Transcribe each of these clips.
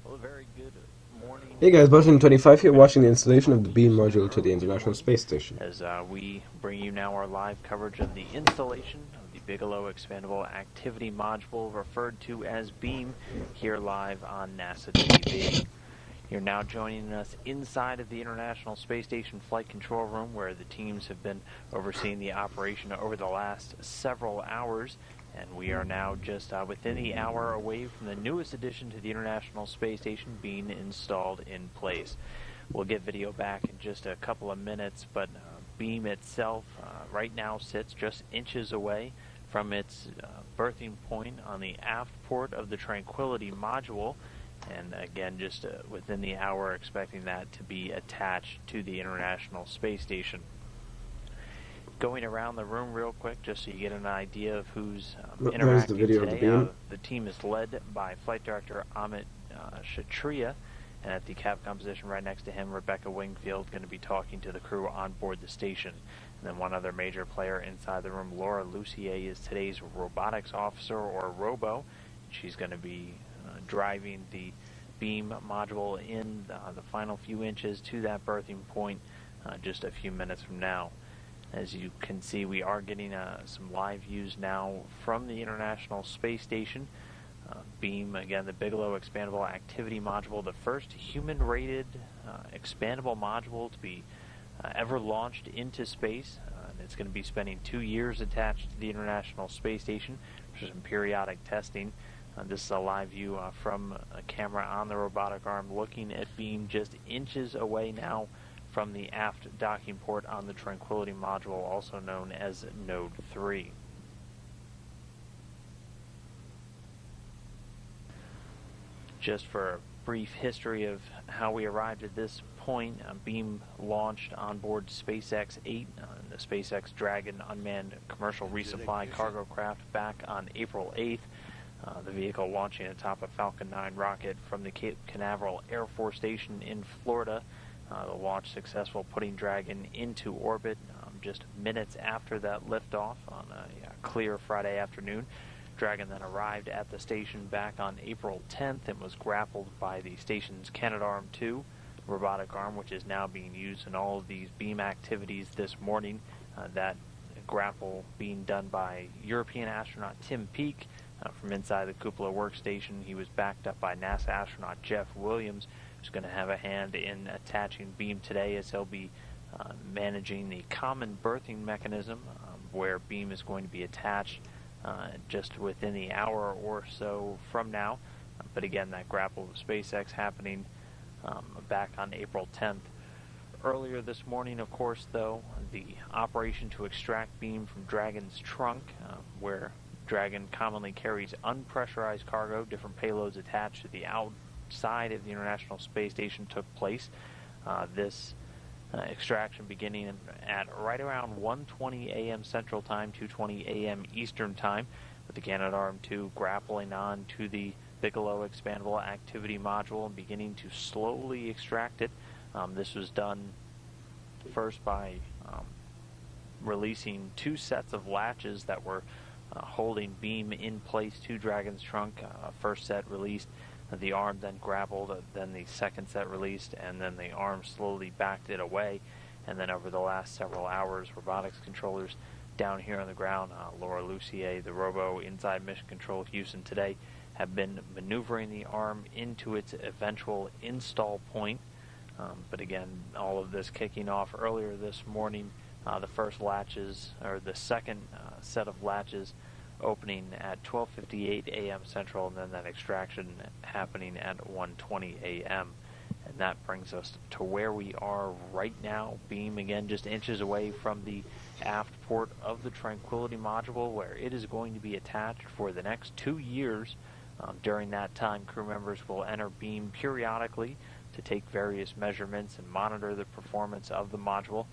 Well, a very good morning Hey guys, Button25 here, watching the installation of the beam module to the International Space Station. as we bring you now our live coverage of the installation of the Bigelow Expandable Activity Module, referred to as BEAM, here live on NASA TV. You're now joining us inside of the International Space Station Flight Control Room, where the teams have been overseeing the operation over the last several hours. And we are now just within the hour away from the newest addition to the International Space Station being installed in place. We'll get video back in just a couple of minutes, but BEAM itself right now sits just inches away from its berthing point on the aft port of the Tranquility module. And again, just within the hour, expecting that to be attached to the International Space Station. Going around the room real quick, just so you get an idea of who's interacting today. The team is led by Flight Director Amit Kshatriya, and at the capcom position right next to him, Rebecca Wingfield, going to be talking to the crew on board the station. And then one other major player inside the room, Laura Lucier, is today's robotics officer, or Robo. She's going to be driving the beam module in the final few inches to that berthing point just a few minutes from now. As you can see, we are getting some live views now from the International Space Station. BEAM, again, the Bigelow Expandable Activity Module, the first human-rated expandable module to be ever launched into space. It's going to be spending 2 years attached to the International Space Station for some periodic testing. This is a live view from a camera on the robotic arm looking at BEAM just inches away now from the aft docking port on the Tranquility module, also known as Node 3. Just for a brief history of how we arrived at this point, BEAM launched on board SpaceX 8, the SpaceX Dragon unmanned commercial resupply cargo craft, back on April 8th. The vehicle launching atop a Falcon 9 rocket from the Cape Canaveral Air Force Station in Florida. The launch successful, putting Dragon into orbit just minutes after that liftoff on a clear Friday afternoon. Dragon then arrived at the station back on April 10th and was grappled by the station's Canadarm2 robotic arm, which is now being used in all of these beam activities this morning. That grapple being done by European astronaut Tim Peake from inside the cupola workstation. He was backed up by NASA astronaut Jeff Williams, who's going to have a hand in attaching BEAM today, as he'll be managing the common berthing mechanism where BEAM is going to be attached just within the hour or so from now. But again, that grapple with SpaceX happening back on April 10th. Earlier this morning, of course, though, the operation to extract BEAM from Dragon's trunk, where Dragon commonly carries unpressurized cargo, different payloads attached to the outside of the International Space Station, took place. This extraction beginning at right around 1:20 a.m. Central Time, 2:20 a.m. Eastern Time, with the Canadarm2 grappling on to the Bigelow Expandable Activity Module and beginning to slowly extract it. This was done first by releasing 2 sets of latches that were holding BEAM in place to Dragon's trunk. First set released, the arm then grappled, then the second set released, and then the arm slowly backed it away. And then over the last several hours, robotics controllers down here on the ground, Laura Lucier, the Robo inside Mission Control Houston today, have been maneuvering the arm into its eventual install point. But again, all of this kicking off earlier this morning. The first latches, or the second set of latches, opening at 12:58 a.m. Central, and then that extraction happening at 1:20 a.m. And that brings us to where we are right now. BEAM, again, just inches away from the aft port of the Tranquility module, where it is going to be attached for the next 2 years. During that time, crew members will enter BEAM periodically to take various measurements and monitor the performance of the module.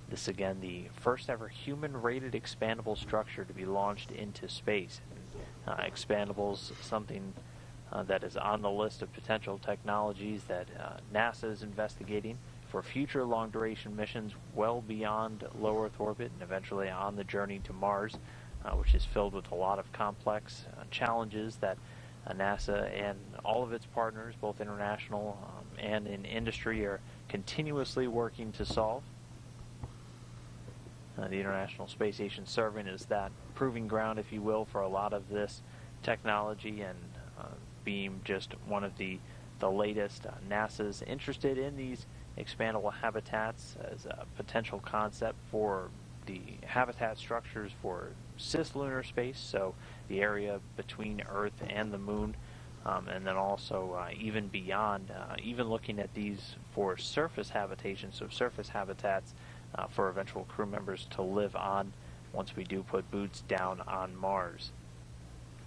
This, again, the first ever human-rated expandable structure to be launched into space. Expandables, something that is on the list of potential technologies that NASA is investigating for future long-duration missions well beyond low Earth orbit and eventually on the journey to Mars, which is filled with a lot of complex challenges that NASA and all of its partners, both international and in industry, are continuously working to solve. The International Space Station serving as that proving ground, if you will, for a lot of this technology, and being just one of the latest. NASA's interested in these expandable habitats as a potential concept for the habitat structures for cislunar space, so the area between Earth and the Moon, and then also even beyond, even looking at these for surface habitation, so surface habitats for eventual crew members to live on once we do put boots down on Mars.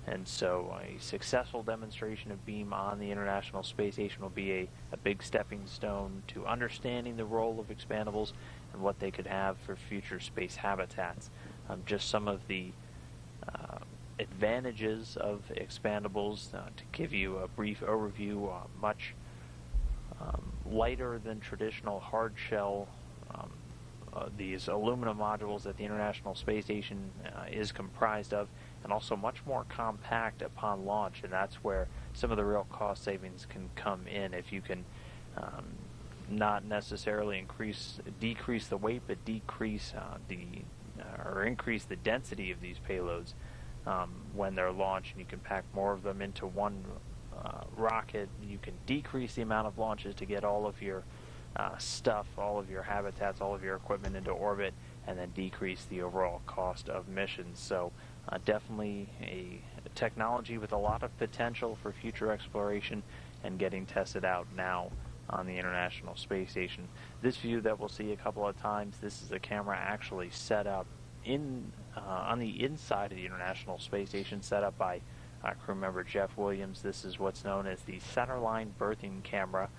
And so a successful demonstration of beam on the International Space Station will be a big stepping stone to understanding the role of expandables and what they could have for future space habitats. Just some of the advantages of expandables, to give you a brief overview, much lighter than traditional hard shell. These aluminum modules that the International Space Station is comprised of, and also much more compact upon launch, and that's where some of the real cost savings can come in. If you can not necessarily decrease the weight, but decrease or increase the density of these payloads when they're launched, and you can pack more of them into one rocket. You can decrease the amount of launches to get all of your stuff, all of your habitats, all of your equipment into orbit, and then decrease the overall cost of missions. So definitely a technology with a lot of potential for future exploration and getting tested out now on the International Space Station. This view that we'll see a couple of times, this is a camera actually set up on the inside of the International Space Station, set up by crew member Jeff Williams. This is what's known as the centerline berthing camera,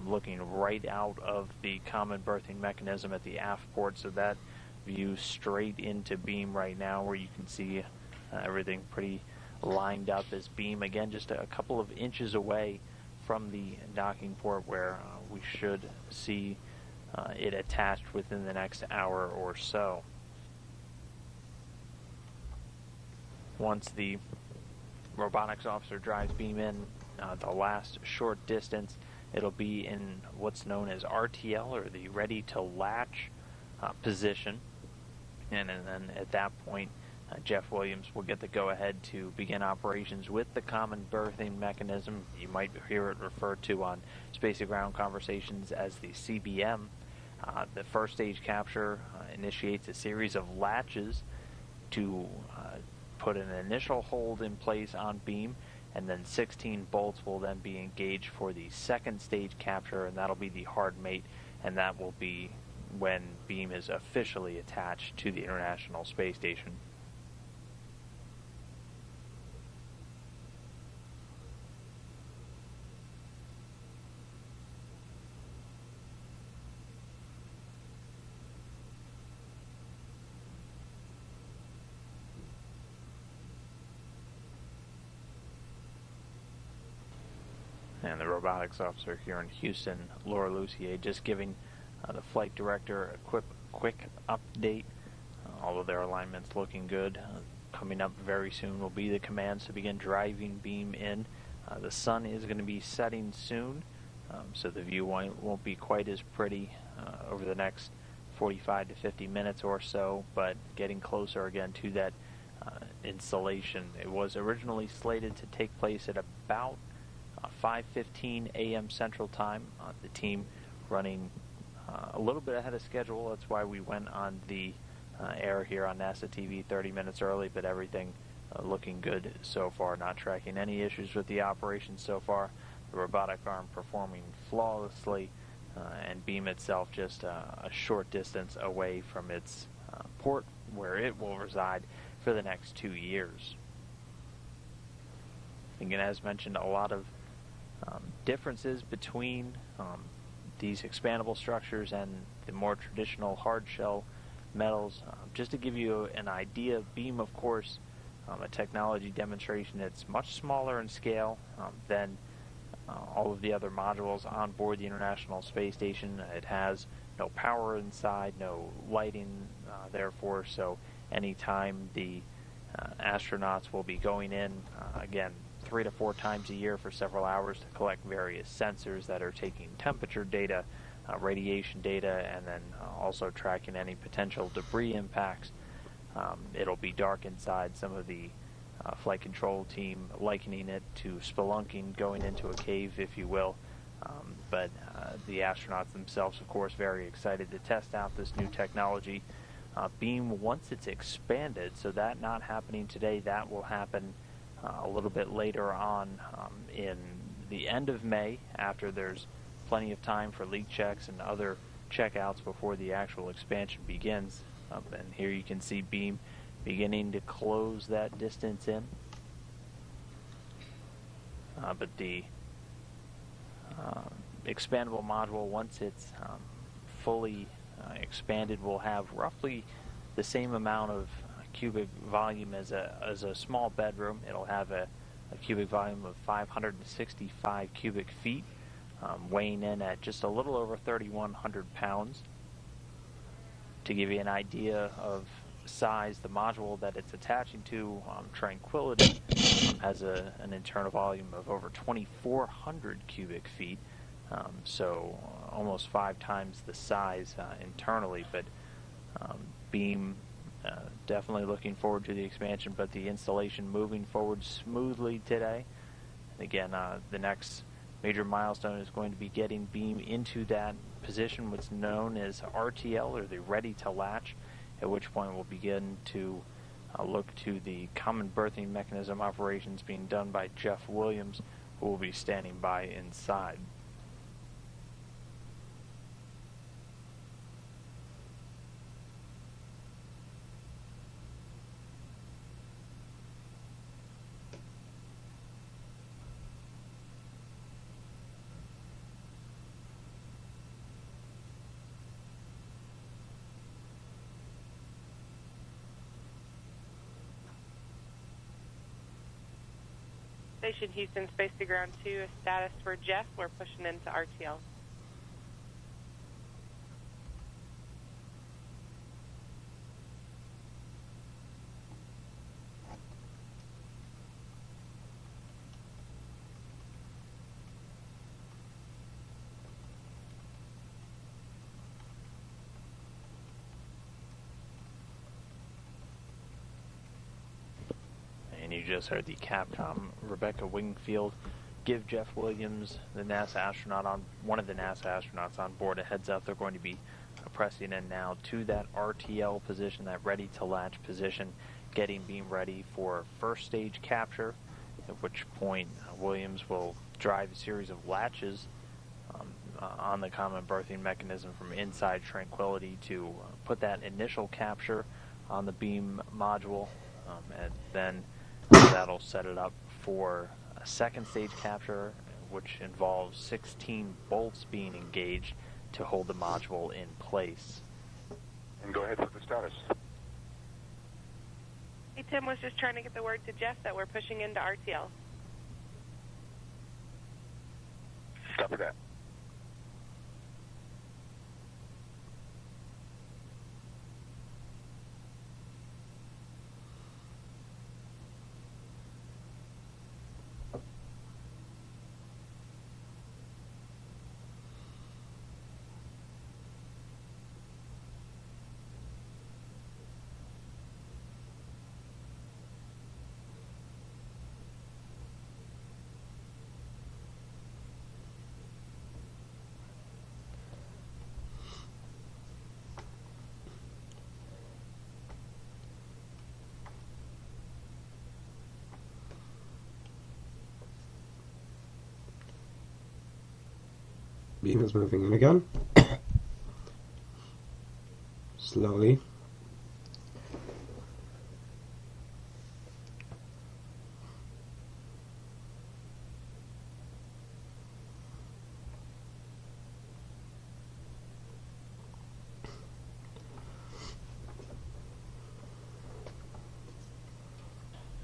looking right out of the common berthing mechanism at the aft port, so that view straight into beam right now, where you can see everything pretty lined up as beam, again just a couple of inches away from the docking port, where we should see it attached within the next hour or so. Once the robotics officer drives beam in the last short distance, it'll be in what's known as RTL, or the ready to latch position, and then at that point Jeff Williams will get the go-ahead to begin operations with the common berthing mechanism. You might hear it referred to on space-to-ground conversations as the CBM. The first stage capture initiates a series of latches to put an initial hold in place on beam, and then 16 bolts will then be engaged for the second stage capture, and that'll be the hard mate, and that will be when beam is officially attached to the International Space Station. And the robotics officer here in Houston, Laura Lucier, just giving the flight director a quick update. All of their alignments looking good. Coming up very soon will be the commands to begin driving beam in. The sun is going to be setting soon, so the view won't be quite as pretty over the next 45 to 50 minutes or so, but getting closer again to that installation. It was originally slated to take place at about 5:15 a.m. Central Time. The team running a little bit ahead of schedule. That's why we went on the air here on NASA TV 30 minutes early, but everything looking good so far. Not tracking any issues with the operation so far. The robotic arm performing flawlessly, and beam itself just a short distance away from its port, where it will reside for the next 2 years. Again, as mentioned, a lot of differences between these expandable structures and the more traditional hard shell metals. Just to give you an idea, beam, of course, a technology demonstration that's much smaller in scale than all of the other modules on board the International Space Station. It has no power inside, no lighting, therefore, so anytime the astronauts will be going in, again, 3 to 4 times a year for several hours to collect various sensors that are taking temperature data, radiation data, and then also tracking any potential debris impacts. It'll be dark inside. Some of the flight control team likening it to spelunking, going into a cave, if you will. But the astronauts themselves, of course, very excited to test out this new technology. Beam, once it's expanded, so that not happening today, that will happen a little bit later on in the end of May, after there's plenty of time for leak checks and other checkouts before the actual expansion begins. And here you can see Beam beginning to close that distance in. But the expandable module, once it's fully expanded, will have roughly the same amount of cubic volume as a small bedroom. It'll have a cubic volume of 565 cubic feet, weighing in at just a little over 3,100 pounds. To give you an idea of size, the module that it's attaching to, Tranquility, has an internal volume of over 2,400 cubic feet, so almost 5 times the size internally. But Beam definitely looking forward to the expansion, but the installation moving forward smoothly today. And again, the next major milestone is going to be getting Beam into that position, what's known as RTL, or the ready to latch, at which point we'll begin to look to the common berthing mechanism operations being done by Jeff Williams, who will be standing by inside. Station Houston, Space to Ground 2, a status for Jeff. We're pushing into RTL. And you just heard the Capcom Rebecca Wingfield give Jeff Williams, the NASA astronaut, one of the NASA astronauts on board, a heads up. They're going to be pressing in now to that RTL position, that ready to latch position, getting Beam ready for first stage capture, at which point Williams will drive a series of latches on the common berthing mechanism from inside Tranquility to put that initial capture on the Beam module, and then that'll set it up for a second stage capture, which involves 16 bolts being engaged to hold the module in place. And go ahead with the status. Hey, Tim was just trying to get the word to Jeff that we're pushing into RTL. Copy that. Beam is moving in again. Slowly.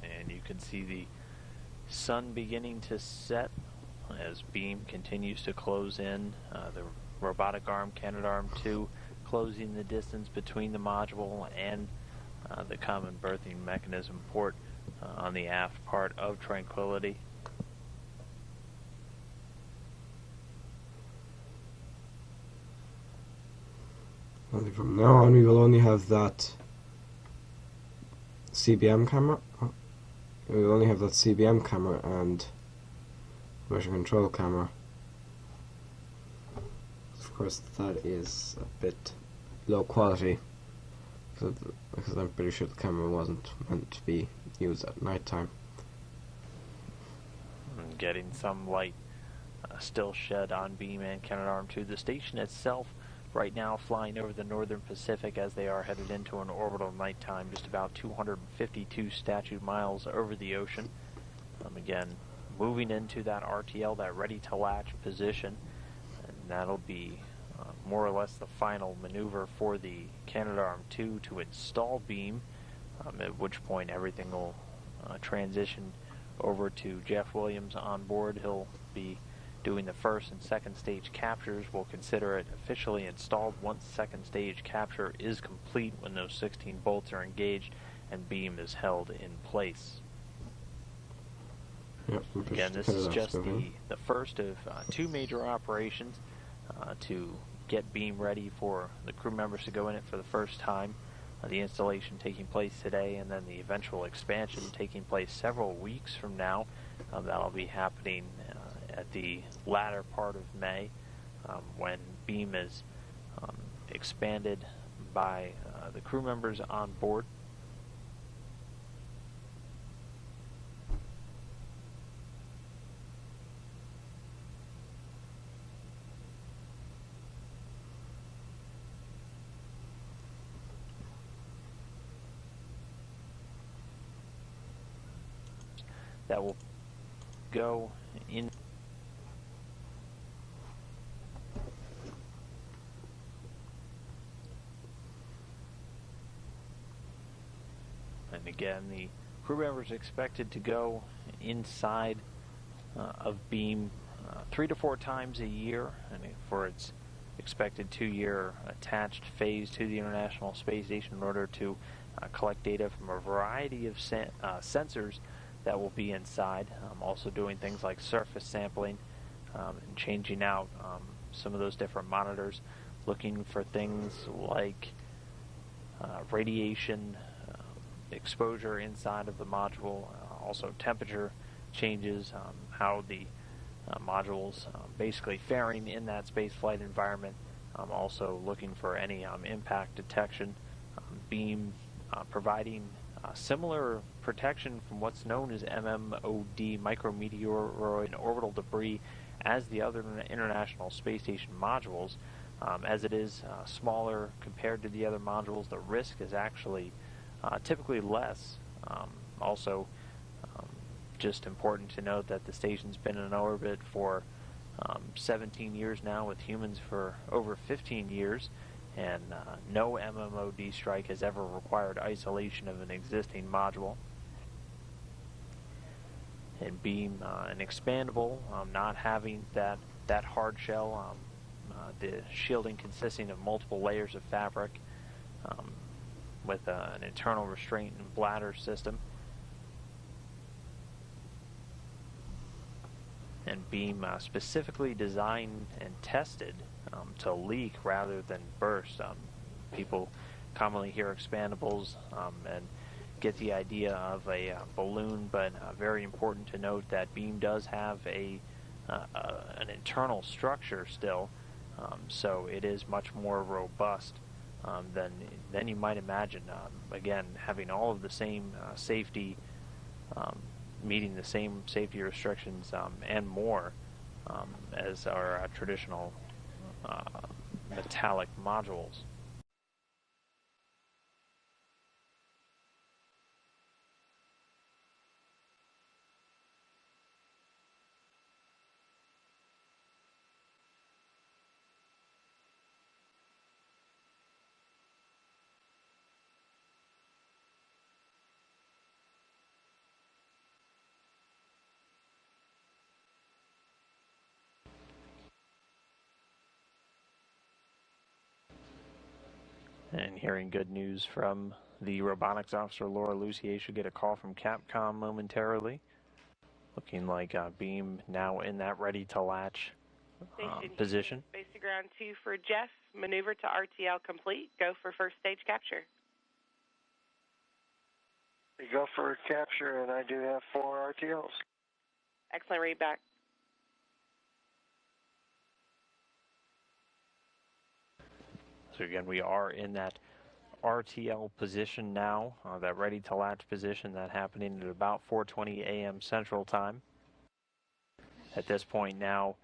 And you can see the sun beginning to set as Beam continues to close in. The robotic arm, Canadarm2, closing the distance between the module and the common berthing mechanism port on the aft part of Tranquility. And from now on, we will only have that CBM camera. We will only have that CBM camera and motion control camera. Of course, that is a bit low quality because I'm pretty sure the camera wasn't meant to be used at night time. And getting some light still shed on beam and Canadarm2. The station itself right now flying over the northern Pacific as they are headed into an orbital nighttime, just about 252 statute miles over the ocean. Again, moving into that RTL, that ready to latch position, and that'll be more or less the final maneuver for the Canadarm2 to install beam, at which point everything will transition over to Jeff Williams on board. He'll be doing the first and second stage captures. We'll consider it officially installed once second stage capture is complete, when those 16 bolts are engaged and beam is held in place. Yep, Again, this is just the first of two major operations to get beam ready for the crew members to go in it for the first time. The installation taking place today, and then the eventual expansion taking place several weeks from now. That'll be happening at the latter part of May, when beam is expanded by the crew members on board. That will go in. And again, the crew members expected to go inside of beam 3 to 4 times a year, and for its expected 2-year attached phase to the International Space Station, in order to collect data from a variety of sensors that will be inside. Also doing things like surface sampling and changing out some of those different monitors, looking for things like radiation exposure inside of the module, also temperature changes, how the modules basically faring in that space flight environment, also looking for any impact detection, beam providing similar protection from what's known as MMOD, micrometeoroid orbital debris, as the other International Space Station modules. As it is smaller compared to the other modules, the risk is actually typically less. Also, just important to note that the station's been in orbit for 17 years now, with humans for over 15 years, and no MMOD strike has ever required isolation of an existing module. And beam an expandable, not having that hard shell, the shielding consisting of multiple layers of fabric, with an internal restraint and bladder system. And beam specifically designed and tested to leak rather than burst. People commonly hear expandables and get the idea of a balloon, but very important to note that beam does have an internal structure still, so it is much more robust than you might imagine. Again, having all of the same safety, meeting the same safety restrictions and more as our traditional metallic modules. And hearing good news from the robotics officer, Laura Lucier, should get a call from Capcom momentarily. Looking like beam now in that ready to latch position. Space to ground 2 for Jeff, maneuver to RTL complete. Go for first stage capture. We go for capture, and I do have 4 RTLs. Excellent read back. So again, we are in that RTL position now, that ready to latch position, that happening at about 4:20 a.m. Central Time. At this point now,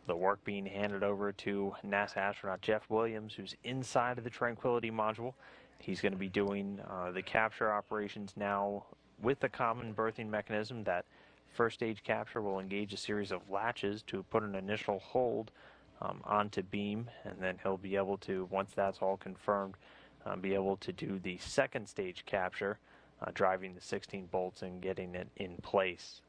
the work being handed over to NASA astronaut Jeff Williams, who's inside of the Tranquility module. He's going to be doing the capture operations now with the common berthing mechanism. That first stage capture will engage a series of latches to put an initial hold onto beam, and then he'll be able to, once that's all confirmed, be able to do the second stage capture, driving the 16 bolts and getting it in place.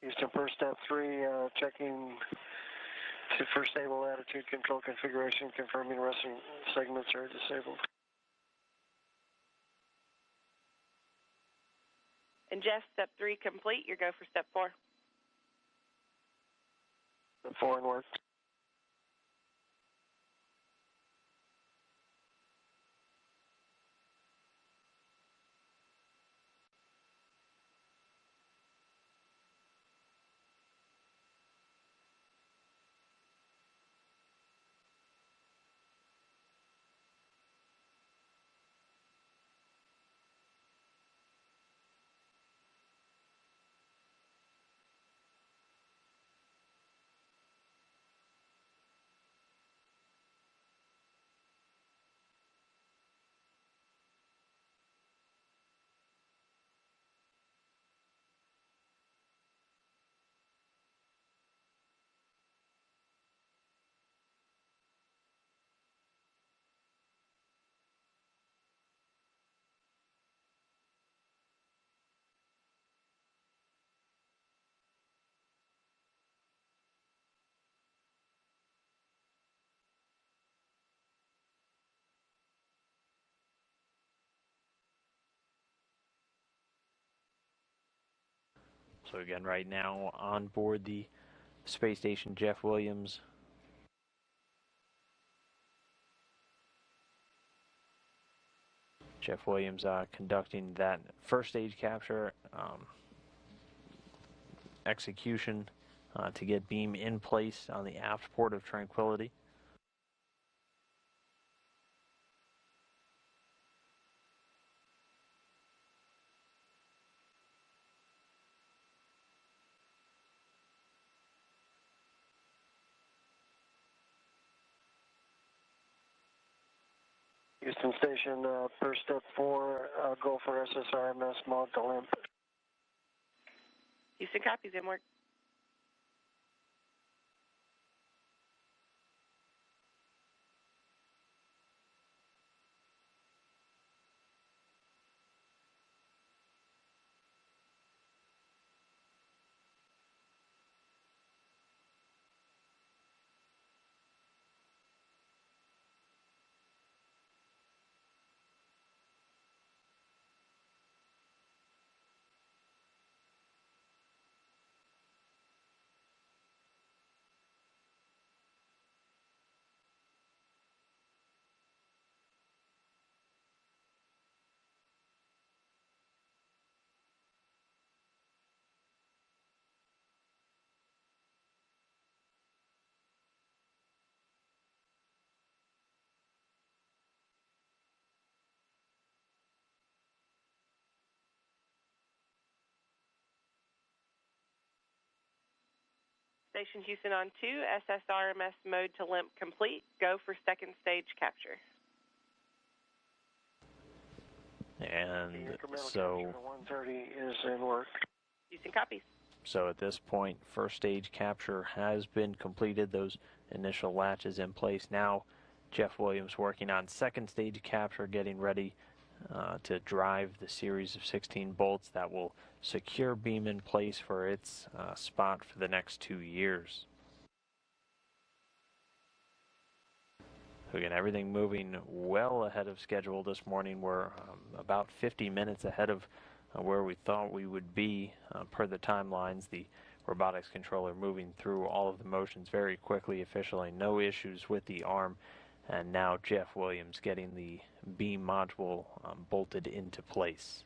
Houston, first step 3, checking to first stable attitude control configuration, confirming resting segments are disabled. And Jeff, step 3 complete. You go for step 4. Step 4 in work. So again, right now on board the space station, Jeff Williams. Jeff Williams conducting that first stage capture execution to get beam in place on the aft port of Tranquility. Houston Station, first step 4, go for SSRMS mode to limp. Houston copies in work. Station Houston on 2, SSRMS mode to limp complete. Go for second stage capture. And The incremental so, capture to 130 is in work. Houston copies. so at this point, first stage capture has been completed. Those initial latches in place. Now, Jeff Williams working on second stage capture, getting ready to drive the series of 16 bolts that will secure beam in place for its spot for the next 2 years. Again, everything moving well ahead of schedule this morning. We're about 50 minutes ahead of where we thought we would be per the timelines. The robotics controller moving through all of the motions very quickly, efficiently. No issues with the arm. And now Jeff Williams getting the beam module bolted into place.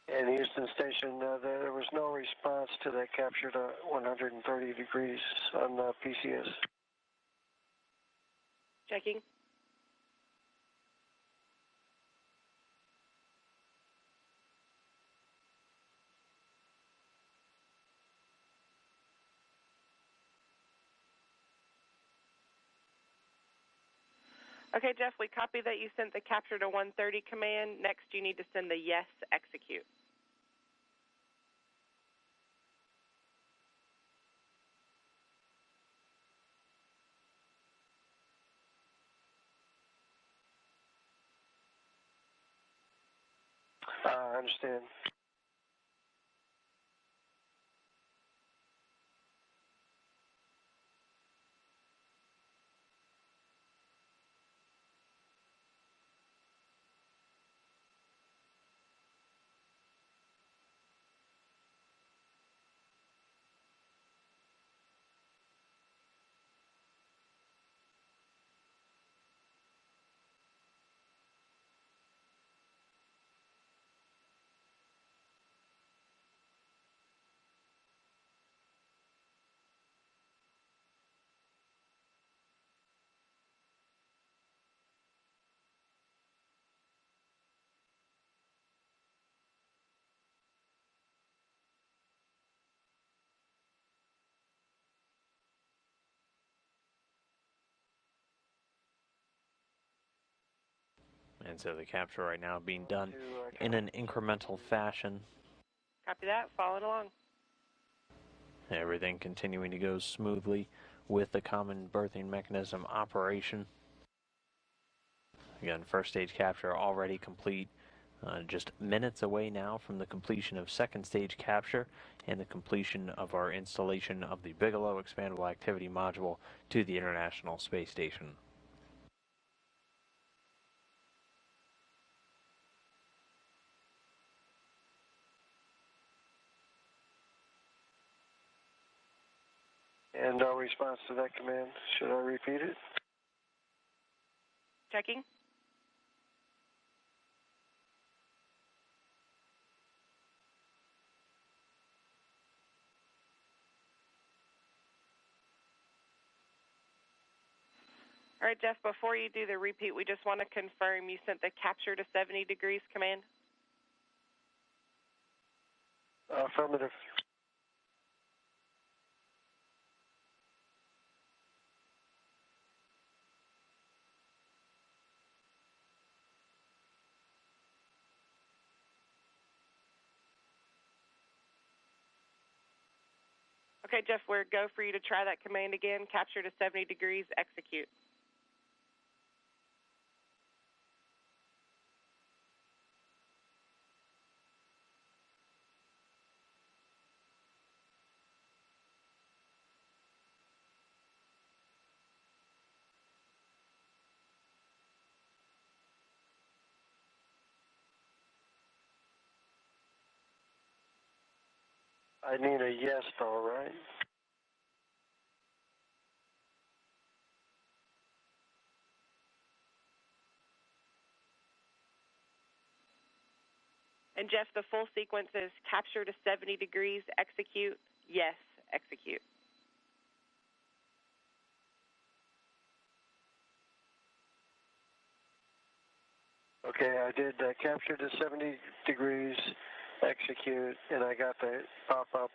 And Houston Station, there was no response to that capture to 130 degrees on PCS. Checking. Okay, Jeff, we copy that you sent the capture to 130 command. Next, you need to send the yes execute. I understand. And so the capture right now being done in an incremental fashion. Copy that. Following along. Everything continuing to go smoothly with the common berthing mechanism operation. Again, first stage capture already complete. Just minutes away now from the completion of second stage capture and the completion of our installation of the Bigelow Expandable Activity Module to the International Space Station. And no response to that command. Should I repeat it? Checking. All right, Jeff, before you do the repeat, we just want to confirm you sent the capture to 70 degrees command. Affirmative. Okay, Jeff, we're go for you to try that command again. Capture to 70 degrees, execute. I need a yes, though, right? And Jeff, the full sequence is capture to 70 degrees, execute, yes, execute. Okay, I did capture to 70 degrees, execute, and I got the pop-up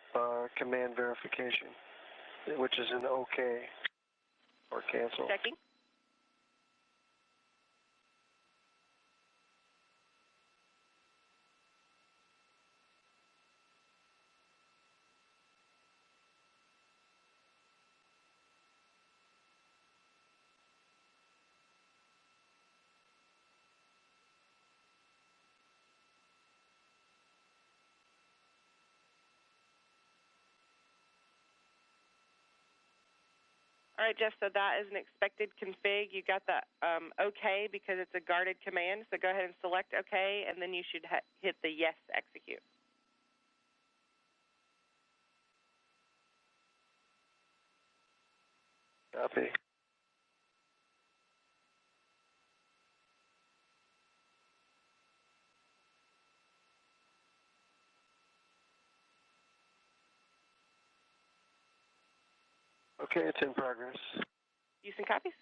command verification, which is an OK or cancel. Checking. All right, Jeff, so that is an expected config. You got the OK because it's a guarded command, so go ahead and select OK, and then you should hit the yes execute. Copy. Okay, it's in progress. Houston copies.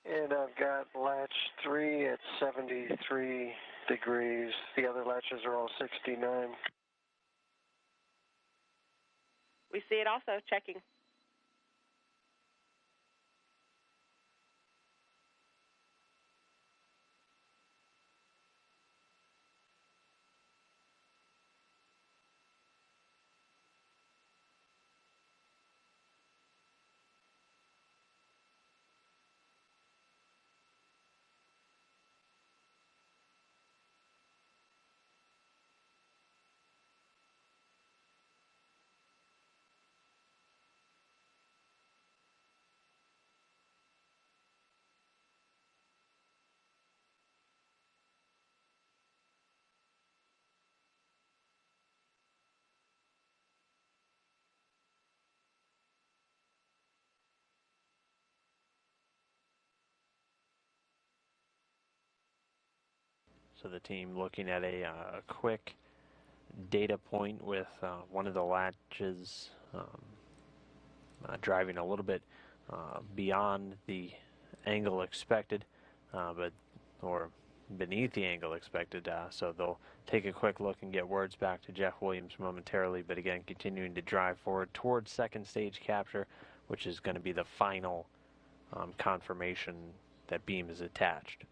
And I've got latch 3 at 73 degrees. The other latches are all 69. We see it also. Checking. So the team looking at a quick data point with one of the latches driving a little bit beyond the angle expected, or beneath the angle expected. So they'll take a quick look and get words back to Jeff Williams momentarily, but again, continuing to drive forward towards second stage capture, which is going to be the final confirmation that beam is attached.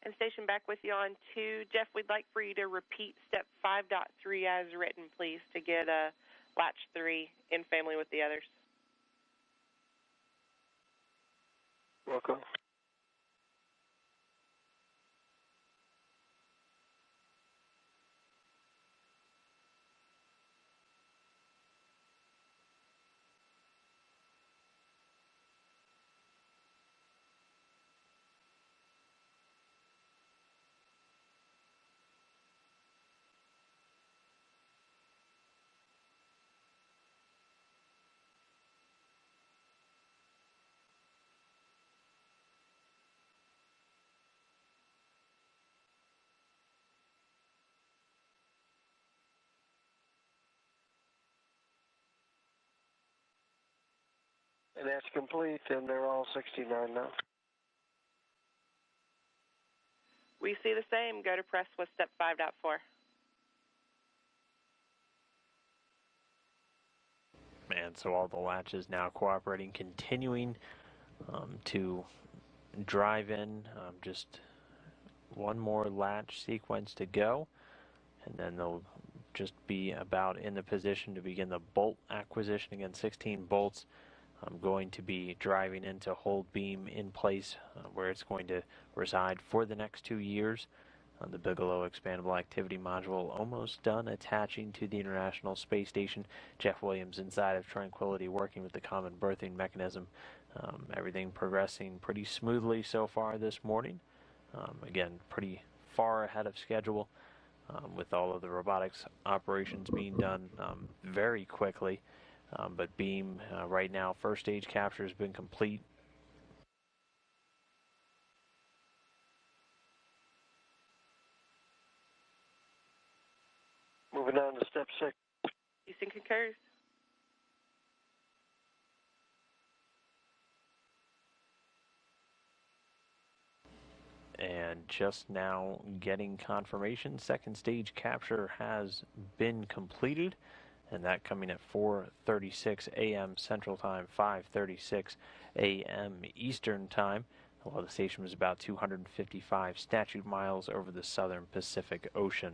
And station back with you on 2. Jeff, we'd like for you to repeat step 5.3 as written, please, to get latch 3 in family with the others. Welcome. And that's complete, and they're all 69 now. We see the same. Go to press with step 5.4. And so all the latches now cooperating, continuing to drive in. Just one more latch sequence to go, and then they'll just be about in the position to begin the bolt acquisition. Again, 16 bolts. I'm going to be driving in to hold beam in place where it's going to reside for the next 2 years. The Bigelow Expandable Activity Module almost done attaching to the International Space Station. Jeff Williams inside of Tranquility working with the common berthing mechanism. Everything progressing pretty smoothly so far this morning. Again, pretty far ahead of schedule with all of the robotics operations being done very quickly. But beam right now, first stage capture has been complete. Moving on to step 6. Houston concurs. And just now getting confirmation, second stage capture has been completed, and that coming at 4:36 a.m. Central Time, 5:36 a.m. Eastern Time. While the station was about 255 statute miles over the southern Pacific Ocean.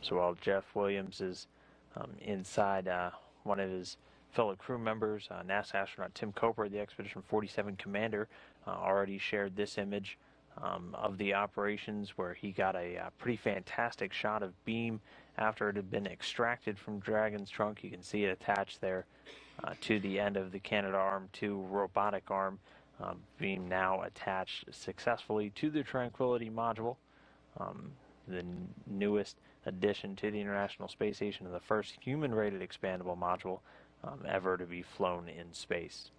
So while Jeff Williams is inside one of his fellow crew members, NASA astronaut Tim Coper, the Expedition 47 commander, already shared this image of the operations where he got a pretty fantastic shot of beam after it had been extracted from Dragon's trunk. You can see it attached there to the end of the Canadarm2 robotic arm. Beam now attached successfully to the Tranquility module. The newest addition to the International Space Station and the first human-rated expandable module ever to be flown in space.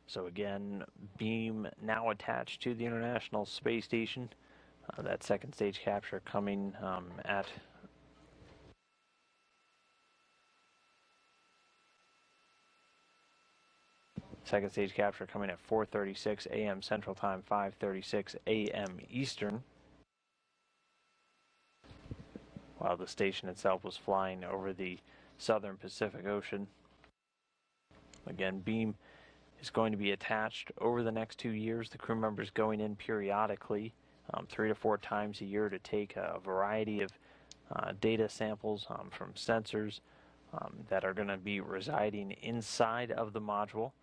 So again, beam now attached to the International Space Station. That second stage capture coming at second stage capture coming at 4:36 a.m. Central Time, 5:36 a.m. Eastern. While the station itself was flying over the southern Pacific Ocean. Again, beam is going to be attached over the next 2 years. The crew members going in periodically, 3 to 4 times a year to take a variety of data samples from sensors that are going to be residing inside of the module.